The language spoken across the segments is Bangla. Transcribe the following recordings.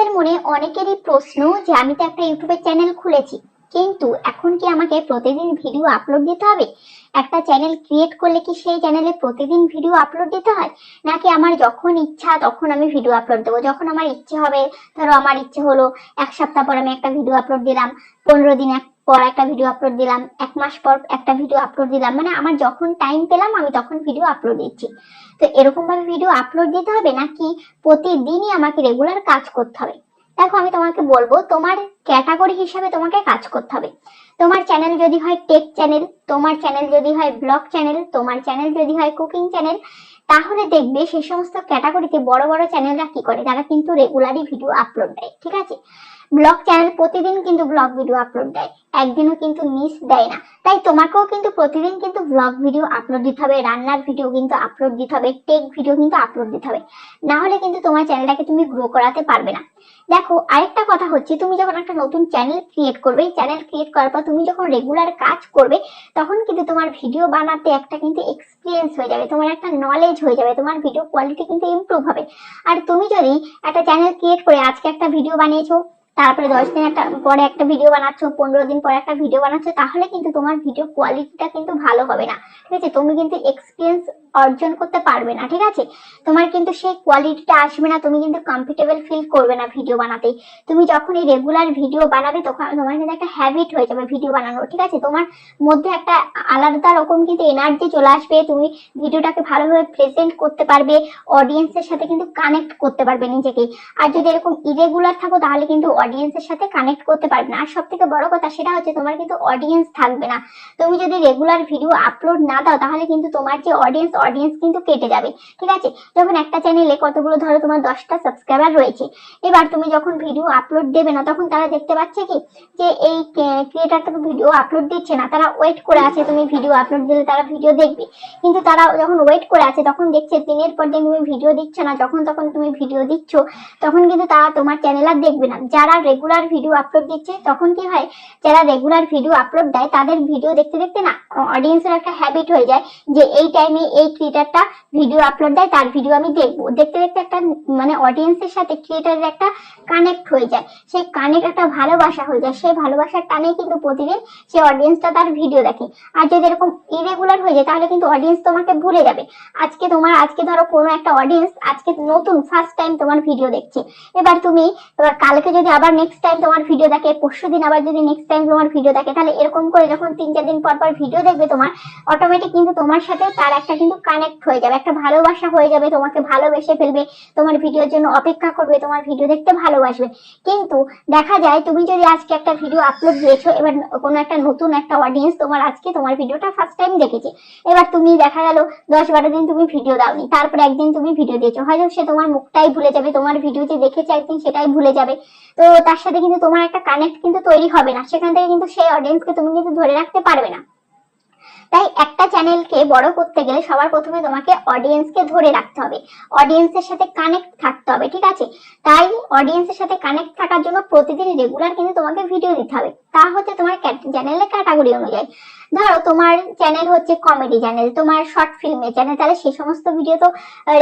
তোমাদের মনে অনেকেরই প্রশ্ন যে আমি তো একটা ইউটিউবের চ্যানেল খুলেছি, কিন্তু এখন কি আমাকে প্রতিদিন ভিডিও আপলোড দিতে হবে? একটা চ্যানেল ক্রিয়েট করলে কি সেই চ্যানেলে প্রতিদিন ভিডিও আপলোড দিতে হয়, নাকি আমার যখন ইচ্ছা তখন আমি ভিডিও আপলোড দেবো? যখন আমার ইচ্ছে হবে, ধরো আমার ইচ্ছে হলো এক সপ্তাহ পর আমি একটা ভিডিও আপলোড দিলাম, 15 দিন পর একটা ভিডিও আপলোড দিলাম, 1 মাস পর একটা ভিডিও আপলোড দিলাম, মানে আমার যখন টাইম পেলাম আমি তখন ভিডিও আপলোড দিচ্ছি। তো এরকম ভাবে ভিডিও আপলোড দিতে হবে, নাকি প্রতিদিনই আমাকে রেগুলার কাজ করতে হবে? দেখো, আমি তোমাকে বলবো তোমার ক্যাটাগরি হিসাবে তোমাকে কাজ করতে হবে। তোমার চ্যানেল যদি হয় টেক চ্যানেল, তোমার চ্যানেল যদি হয় ব্লগ চ্যানেল, তোমার চ্যানেল যদি হয় কুকিং চ্যানেল, তাহলে দেখবে সেই সমস্ত ক্যাটাগরিতে বড় বড় চ্যানেলরা কি করে, তারা কিন্তু রেগুলারই ভিডিও আপলোড দেয়। ঠিক আছে, ব্লগ চ্যানেল প্রতিদিন কিন্তু ব্লগ ভিডিও আপলোড দেয়, একদিনও কিন্তু মিস দেয় না। তাই তোমাকেও কিন্তু প্রতিদিন কিন্তু ব্লগ ভিডিও আপলোড দিতে হবে, রান্নার ভিডিও কিন্তু আপলোড দিতে হবে, টেক ভিডিও কিন্তু আপলোড দিতে হবে, না হলে কিন্তু তোমার চ্যানেলটাকে তুমি গ্রো করাতে পারবে না। দেখো, আরেকটা কথা হচ্ছে, তুমি যখন একটা নতুন চ্যানেল ক্রিয়েট করবে, চ্যানেল ক্রিয়েট করার পর তুমি যখন রেগুলার কাজ করবে, তখন কিন্তু তোমার ভিডিও বানাতে একটা কিন্তু এক্সপিরিয়েন্স হয়ে যাবে, তোমার একটা নলেজ হয়ে যাবে, তোমার ভিডিও কোয়ালিটি কিন্তু ইমপ্রুভ হবে। আর তুমি যদি একটা চ্যানেল ক্রিয়েট করে আজকে একটা ভিডিও বানিয়েছো, তারপরে 10 দিন পরে একটা ভিডিও বানাচ্ছ, 15 দিন পরে একটা ভিডিও বানাচ্ছ, তাহলে কিন্তু তোমার ভিডিও কোয়ালিটিটা কিন্তু ভালো হবে না। ঠিক আছে, তুমি কিন্তু এক্সপিরিয়েন্স অর্জন করতে পারবে না। ঠিক আছে, তোমার কিন্তু সেই কোয়ালিটিটা আসবে না, তুমি কিন্তু কমফোর্টেবল ফিল করবে না ভিডিও বানাতে। তুমি যখন এই রেগুলার ভিডিও বানাবে, তখন তোমার কিন্তু একটা হ্যাবিট হয়ে যাবে ভিডিও বানানোর। ঠিক আছে, তোমার মধ্যে একটা আলাদা রকম কিন্তু এনার্জি চলে আসবে, তুমি ভিডিওটাকে ভালোভাবে প্রেজেন্ট করতে পারবে, অডিয়েন্সের সাথে কিন্তু কানেক্ট করতে পারবে নিজেকে। আর যদি এরকম ইরেগুলার থাকো, তাহলে কিন্তু অডিয়েন্সের সাথে কানেক্ট করতে পারবে না। আর সব থেকে বড় কথা সেটা হচ্ছে, তোমার কিন্তু অডিয়েন্স থাকবে না। তুমি যদি রেগুলার ভিডিও আপলোড না দাও, তাহলে কিন্তু তোমার যে অডিয়েন্স কিন্তু কেটে যাবে। ঠিক আছে, যখন একটা চ্যানেলে কতগুলো, ধরো তোমার 10টা সাবস্ক্রাইবার রয়েছে, এবার তুমি যখন ভিডিও আপলোড দেবে না, তখন তারা দেখতে পাচ্ছে কি যে এই ক্রিয়েটারটা তো ভিডিও আপলোড দিচ্ছে না, তারা ওয়েট করে আছে তুমি ভিডিও আপলোড দিলে তারা ভিডিও দেখবে। কিন্তু তারা যখন ওয়েট করে আছে, তখন দেখছে দিনের পর দিন তুমি ভিডিও দিচ্ছ না, যখন তখন তুমি ভিডিও দিচ্ছ, তখন কিন্তু তারা তোমার চ্যানেল আর দেখবে না। যারা রেগুলার ভিডিও আপলোড দিচ্ছে, তখন কি হয়, যারা রেগুলার ভিডিও আপলোড দেয়, তাদের ভিডিও দেখতে দেখতে না অডিয়েন্সের একটা হ্যাবিট হয়ে যায় যে এই টাইমে এই ক্রিয়েটারটা ভিডিও আপলোড দেয়, তার ভিডিও আমি দেখবো। দেখতে দেখতে একটা মানে অডিয়েন্সের সাথে ক্রিয়েটারের একটা কানেক্ট হয়ে যায়, সেই কানেক্ট একটা ভালোবাসা হয়ে যায়, সেই ভালোবাসার টানে কিন্তু প্রতিদিন সেই অডিয়েন্সটা তার ভিডিও দেখে। আর যদি এরকম ইরেগুলার হয়ে যায়, তাহলে কিন্তু অডিয়েন্স তোমাকে ভুলে যাবে। আজকে ধরো কোনো একটা অডিয়েন্স আজকে নতুন ফার্স্ট টাইম তোমার ভিডিও দেখছে, এবার কালকে যদি আবার নেক্সট টাইম তোমার ভিডিও দেখে, পরশুদিন আবার যদি নেক্সট টাইম তোমার ভিডিও দেখে, তাহলে এরকম করে যখন 3-4 দিন পর পর ভিডিও দেখবে, তোমার অটোমেটিক কিন্তু তোমার সাথে তার একটা কিন্তু কানেক্ট হয়ে যাবে, একটা ভালোবাসা হয়ে যাবে, তোমাকে ভালোবেসে ফেলবে, তোমার ভিডিওর জন্য অপেক্ষা করবে, তোমার ভিডিও দেখতে ভালোবাসবে। কিন্তু দেখা যায়, তুমি যদি আজকে একটা ভিডিও আপলোড দিয়েছো, এবার কোনো একটা নতুন একটা অডিয়েন্স আজকে তোমার ভিডিওটা ফার্স্ট টাইম দেখেছে, এবার তুমি দেখা গেল 10-12 দিন তুমি ভিডিও দাওনি, তারপরে একদিন তুমি ভিডিও দিয়েছো, হয়তো সে তোমার মুখটাই ভুলে যাবে, তোমার ভিডিও যে দেখেছে একদিন সেটাই ভুলে যাবে। তো তার সাথে কিন্তু তোমার একটা কানেক্ট কিন্তু তৈরি হবে না, সেখান থেকে কিন্তু সেই অডিয়েন্সকে তুমি কিন্তু ধরে রাখতে পারবে না। তাই একটা চ্যানেলকে বড় করতে গেলে সবার প্রথমে তোমাকে অডিয়েন্সকে ধরে রাখতে হবে, অডিয়েন্সের সাথে কানেক্ট থাকতে হবে। ঠিক আছে, তাই অডিয়েন্সের সাথে কানেক্ট থাকার জন্য প্রতিদিন রেগুলার কিন্তু তোমাকে ভিডিও দিতে হবে। তা হচ্ছে তোমার চ্যানেলের ক্যাটাগরি অনুযায়ী। ধরো তোমার চ্যানেল হচ্ছে কমেডি চ্যানেল, তোমার শর্ট ফিল্মের চ্যানেল, তাহলে সেই সমস্ত ভিডিও তো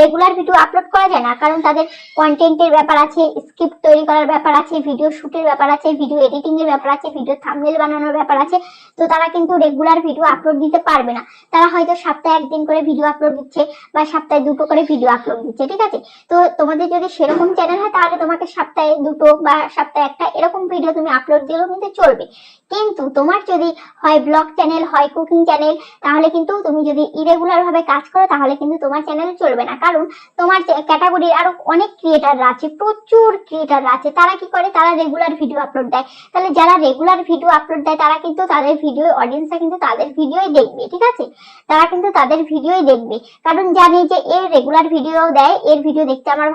রেগুলার ভিডিও আপলোড করা যায় না, কারণ তাদের কন্টেন্টের ব্যাপার আছে, স্ক্রিপ্ট তৈরি করার ব্যাপার আছে, ভিডিও শুটের ব্যাপার আছে, ভিডিও এডিটিং এর ব্যাপার আছে, ভিডিও থাম্বনেল বানানোর ব্যাপার আছে। তো তারা কিন্তু রেগুলার ভিডিও আপলোড দিতে পারবে না, তারা হয়তো সপ্তাহে 1 দিন করে ভিডিও আপলোড দিচ্ছে, বা সপ্তাহে 2টো করে ভিডিও আপলোড দিচ্ছে। ঠিক আছে, তো তোমাদের যদি সেরকম চ্যানেল হয়, তাহলে তোমাকে সপ্তাহে 2টো বা সপ্তাহে 1টা এরকম ভিডিও তুমি আপলোড দিলেও কিন্তু চলবে। কিন্তু তোমার যদি হয় ব্লগ চ্যানেল, হয় কুকিং চ্যানেল, তাহলে কিন্তু তুমি যদি ইরেগুলার ভাবে কাজ করো, তাহলে কিন্তু তোমার চ্যানেল চলবে না। কারণ তোমার ক্যাটাগরির আরো অনেক ক্রিয়েটাররা আছে, প্রচুর ক্রিয়েটাররা আছে, তারা কি করে, তারা রেগুলার ভিডিও আপলোড দেয়। তাহলে যারা রেগুলার ভিডিও আপলোড দেয়, তারা কিন্তু তাদের ভিডিও অডিয়েন্সরা কিন্তু তাদের ভিডিওই দেখবে। ঠিক আছে, তারা কিন্তু তাদের ভিডিওই দেখবে, কারণ জানে যে এর রেগুলার ভিডিও দেয়, এর ভিডিও দেখতে আমার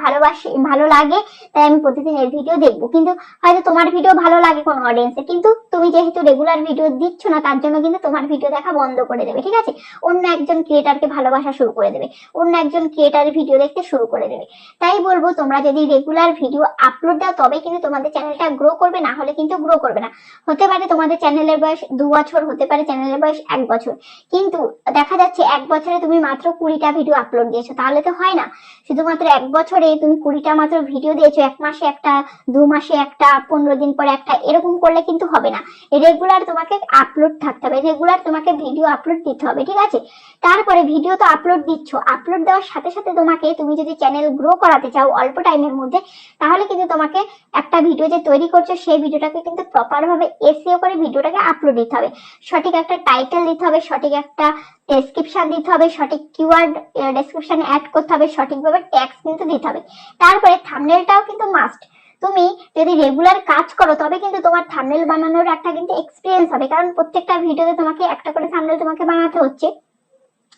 ভালো লাগে, তাই আমি প্রতিদিন এর ভিডিও দেখবো। কিন্তু হয়তো তোমার ভিডিও ভালো লাগে কোনো অডিয়েন্সে, কিন্তু তুমি যেহেতু রেগুলার ভিডিও দিচ্ছ না, তার জন্য কিন্তু তোমার তোমার ভিডিও দেখা বন্ধ করে দেবে, ঠিক আছে, অন্য একজন ক্রিয়েটারকে ভালোবাসা শুরু করে দেবে, অন্য একজন ক্রিয়েটারের ভিডিও দেখতে শুরু করে দেবে। তাই বলবো তোমরা যদি রেগুলার ভিডিও আপলোড দাও তবে কিন্তু তোমাদের চ্যানেলটা গ্রো করবে, না হলে কিন্তু গ্রো করবে না। হতে পারে তোমাদের চ্যানেলের বয়স 2 বছর, হতে পারে চ্যানেলের বয়স 1 বছর, কিন্তু দেখা যাচ্ছে 1 বছরে তুমি মাত্র 20টা ভিডিও আপলোড দিয়েছো, তাহলে তো হয় না। শুধুমাত্র 1 বছরে তুমি 20টা মাত্র ভিডিও দিয়েছো, 1 মাসে একটা, 2 মাসে একটা, 15 দিন পরে একটা, এরকম করলে কিন্তু হবে না। রেগুলার তোমাকে আপলোড থাকতে হবে, রেগুলার তোমাকে ভিডিও আপলোড দিতে হবে, ঠিক আছে। তারপরে ভিডিও তো আপলোড দিচ্ছ, আপলোড দেওয়ার সাথে সাথে তোমাকে, তুমি যদি চ্যানেল গ্রো করাতে চাও অল্প টাইমের মধ্যে, তাহলে কিন্তু তোমাকে একটা ভিডিও যে তৈরি করছো সেই ভিডিওটাকে কিন্তু প্রপার ভাবে এসইও করে ভিডিওটাকে আপলোড দিতে হবে, সঠিক একটা টাইটেল দিতে হবে, সঠিক একটা ডেসক্রিপশন দিতে হবে, সঠিক কিওয়ার্ড ডেসক্রিপশনে অ্যাড করতে হবে, সঠিকভাবে ট্যাগস কিন্তু দিতে হবে। তারপরে থাম্বনেলটাও কিন্তু মাস্ট। তুমি যদি রেগুলার কাজ করো তবে কিন্তু তোমার থাম্বনেল বানানোর একটা কিন্তু এক্সপিরিয়েন্স হবে, কারণ প্রত্যেকটা ভিডিওতে তোমাকে একটা করে থাম্বনেল তোমাকে বানাতে হচ্ছে।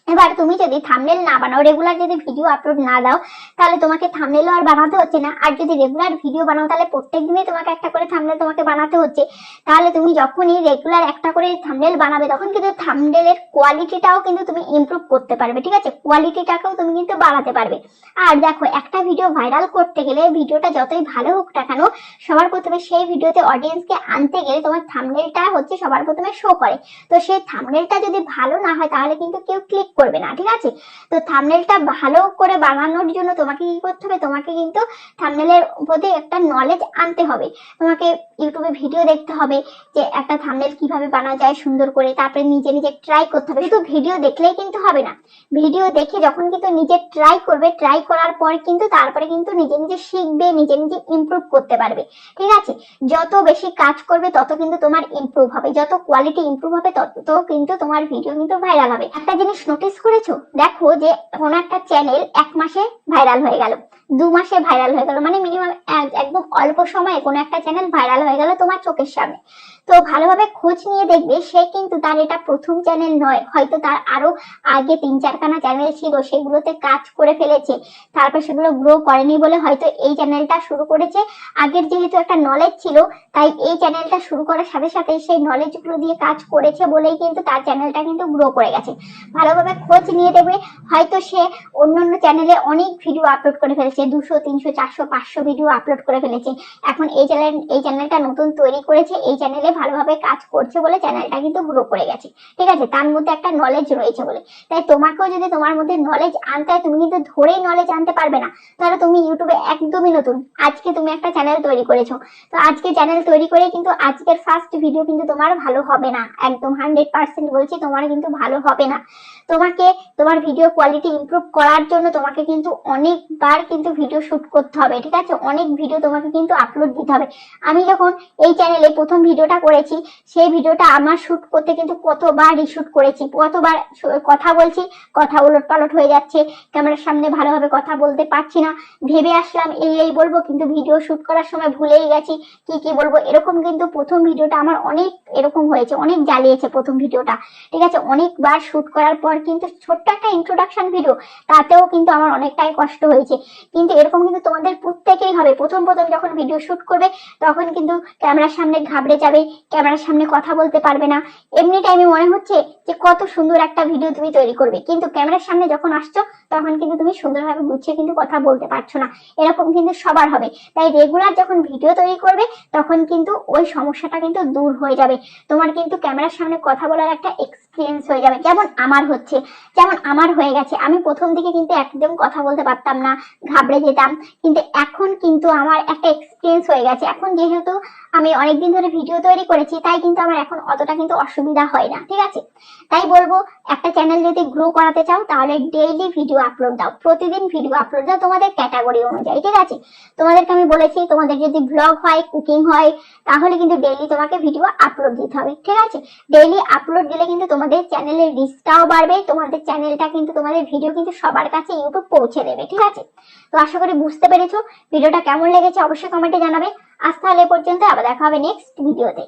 এবার তুমি যদি থাম্বনেল না বানাও, রেগুলার যদি ভিডিও আপলোড না দাও, তাহলে তোমাকে থাম্বনেলও আর বানাতে হচ্ছে না। আর যদি রেগুলার ভিডিও বানাও তাহলে প্রত্যেকদিনই তোমাকে একটা করে থাম্বনেল তোমাকে বানাতে হচ্ছে। তাহলে তুমি যখনই রেগুলার একটা করে থাম্বনেল বানাবে তখন কিন্তু থাম্বনেলের কোয়ালিটিটাও কিন্তু তুমি ইমপ্রুভ করতে পারবে, ঠিক আছে, কোয়ালিটিটাকেও তুমি কিন্তু বাড়াতে পারবে। আর দেখো, একটা ভিডিও ভাইরাল করতে গেলে ভিডিওটা যতই ভালো হোক না কেন, সবার প্রথমে সেই ভিডিওতে অডিয়েন্সকে আনতে গেলে তোমার থাম্বনেলটা হচ্ছে সবার প্রথমে শো করে। তো সেই থাম্বনেলটা যদি ভালো না হয় তাহলে কিন্তু কেউ ক্লিক করবে না, ঠিক আছে। তো থাম্বনেলটা ভালো করে বানানোর জন্য তোমাকে কি করতে হবে, তোমাকে কিন্তু থাম্বনেলের প্রতি একটা নলেজ আনতে হবে। তোমাকে ইউটিউবে ভিডিও দেখতে হবে যে একটা থাম্বনেল কিভাবে বানানো যায় সুন্দর করে, তারপরে নিজে নিজে ট্রাই করতে হবে। শুধু ভিডিও দেখলেই কিন্তু হবে না, ভিডিও দেখে যখন কিন্তু নিজে ট্রাই করবে, ট্রাই করার পর কিন্তু তারপরে কিন্তু নিজে নিজে শিখবে, নিজে নিজে ইমপ্রুভ করতে পারবে, ঠিক আছে। যত বেশি কাজ করবে তত কিন্তু তোমার ইমপ্রুভ হবে, যত কোয়ালিটি ইমপ্রুভ হবে তত কিন্তু তোমার ভিডিও কিন্তু ভাইরাল হবে। একটা জিনিস নোটিস করেছো, দেখো যে কোনো একটা চ্যানেল 1 মাসে ভাইরাল হয়ে গেল, 2 মাসে ভাইরাল হয়ে গেল, মানে মিনিমাম একদম অল্প সময়ে কোনো একটা চ্যানেল ভাইরাল হয়ে গেল তোমার চোখের সামনে। তো ভালোভাবে খোঁজ নিয়ে দেখবে সে কিন্তু তার এটা প্রথম চ্যানেল নয়, হয়তো তার আরো আগে 3-4খানা চ্যানেল ছিল, সেগুলোতে কাজ করে ফেলেছে, তারপর সেগুলো গ্রো করেনি বলে হয়তো এই চ্যানেলটা শুরু করেছে। আগের যেহেতু একটা নলেজ ছিল, তাই এই চ্যানেলটা শুরু করার সাথে সাথে সেই নলেজ গুলো দিয়ে কাজ করেছে বলেই কিন্তু তার চ্যানেলটা কিন্তু গ্রো করে গেছে। ভালোভাবে খোঁজ নিয়ে দেখবে, হয়তো সে অন্যান্য চ্যানেলে অনেক ভিডিও আপলোড করে ফেলেছে, 200, 300, 400, 500 ভিডিও আপলোড করে ফেলেছে। এখন এই চ্যানেলটা নতুন তৈরি করেছে, এই চ্যানেলে ভালোভাবে কাজ করছে বলে চ্যানেলটা কিন্তু গ্রো করে গেছে, ঠিক আছে, তার মধ্যে একটা নলেজ রয়েছে বলে। তাই তোমাকেও যদি তোমার মধ্যে নলেজ আনতে হয়, তুমি কিন্তু ধরেই নলেজ আনতে পারবে না। ধরো তুমি ইউটিউবে একদমই নতুন, আজকে তুমি একটা চ্যানেল তৈরি করেছো, তো আজকে চ্যানেল তৈরি করে কিন্তু আজকের ফার্স্ট ভিডিও কিন্তু তোমার ভালো হবে না, একদম 100% বলছি তোমার কিন্তু ভালো হবে না। তোমাকে তোমার ভিডিও কোয়ালিটি ইমপ্রুভ করার জন্য তোমাকে কিন্তু অনেকবার কিন্তু ভিডিও শুট করতে হবে, ঠিক আছে, অনেক ভিডিও তোমাকে কিন্তু আপলোড দিতে হবে। আমি যখন এই চ্যানেলে প্রথম ভিডিওটা করেছি, সেই ভিডিওটা আমার শুট করতে কিন্তু কতবার রিশুট করেছি, কতবার কথা বলছি, কথা উলটপালট হয়ে যাচ্ছে, ক্যামেরার সামনে ভালোভাবে কথা বলতে পারছি না, ভেবে আসলাম এই বলবো, কিন্তু ভিডিও শুট করার সময় ভুলেই গেছি কি বলবো, এরকম কিন্তু প্রথম ভিডিওটা আমার অনেক এরকম হয়েছে, অনেক জ্বালিয়েছে প্রথম ভিডিওটা, ঠিক আছে। অনেকবার শুট করার পর কিন্তু ছোট্ট একটা ইন্ট্রোডাকশন ভিডিও, তাতেও কিন্তু আমার অনেকটাই কষ্ট হয়েছে। কিন্তু এরকম কিন্তু তোমাদের প্রত্যেকেই হবে, প্রথম যখন ভিডিও শুট করবে তখন কিন্তু ক্যামেরার সামনে ঘাবড়ে যাবে, ক্যামেরার সামনে কথা বলতে পারবে না, এমনি টাইমে মনে হচ্ছে যে কত সুন্দর একটা ভিডিও তুমি তৈরি করবে, কিন্তু ক্যামেরার সামনে যখন আসছো তখন কিন্তু তুমি সুন্দরভাবে গুছিয়ে কিন্তু কথা বলতে পারছো না। এরকম কিন্তু সবার হবে। তাই রেগুলার যখন ভিডিও তৈরি করবে তখন কিন্তু ওই সমস্যাটা কিন্তু দূর হয়ে যাবে, তোমার কিন্তু ক্যামেরার সামনে কথা বলার একটা এক্সপিরিয়েন্স হয়ে যাবে, যেমন আমার হচ্ছে, যেমন আমার হয়ে গেছে। আমি প্রথম দিকে কিন্তু একদম কথা বলতে পারতাম না, ঘাবড়ে যেতাম, কিন্তু এখন কিন্তু আমার একটা এক্সপিরিয়েন্স হয়ে গেছে। এখন যেহেতু আমি অনেকদিন ধরে ভিডিও তৈরি করেছি, তাই কিন্তু আমার এখন অতটা কিন্তু অসুবিধা হয় না, ঠিক আছে। তাই বলবো, একটা চ্যানেল যদি গ্রো করাতে চাও তাহলে ডেইলি ভিডিও আপলোড দাও, প্রতিদিন ভিডিও আপলোড দাও তোমাদের ক্যাটাগরি অনুযায়ী, ঠিক আছে। তোমাদেরকে আমি বলেছি তোমাদের যদি ব্লগ হয়, কুকিং হয়, তাহলে কিন্তু ডেইলি তোমাকে ভিডিও আপলোড দিতে হবে, ঠিক আছে। ডেইলি আপলোড দিলে কিন্তু তোমাদের চ্যানেলের রিচটাও বাড়বে, তোমাদের চ্যানেলটা কিন্তু, তোমাদের ভিডিও কিন্তু সবার কাছে ইউটিউব পৌঁছে দেবে, ঠিক আছে। তো আশা করি বুঝতে পেরেছো ভিডিওটা কেমন লেগেছে, অবশ্যই কমেন্টে জানাবে। আজ তাহলে পর্যন্ত, আবার দেখা হবে নেক্সট ভিডিওতে।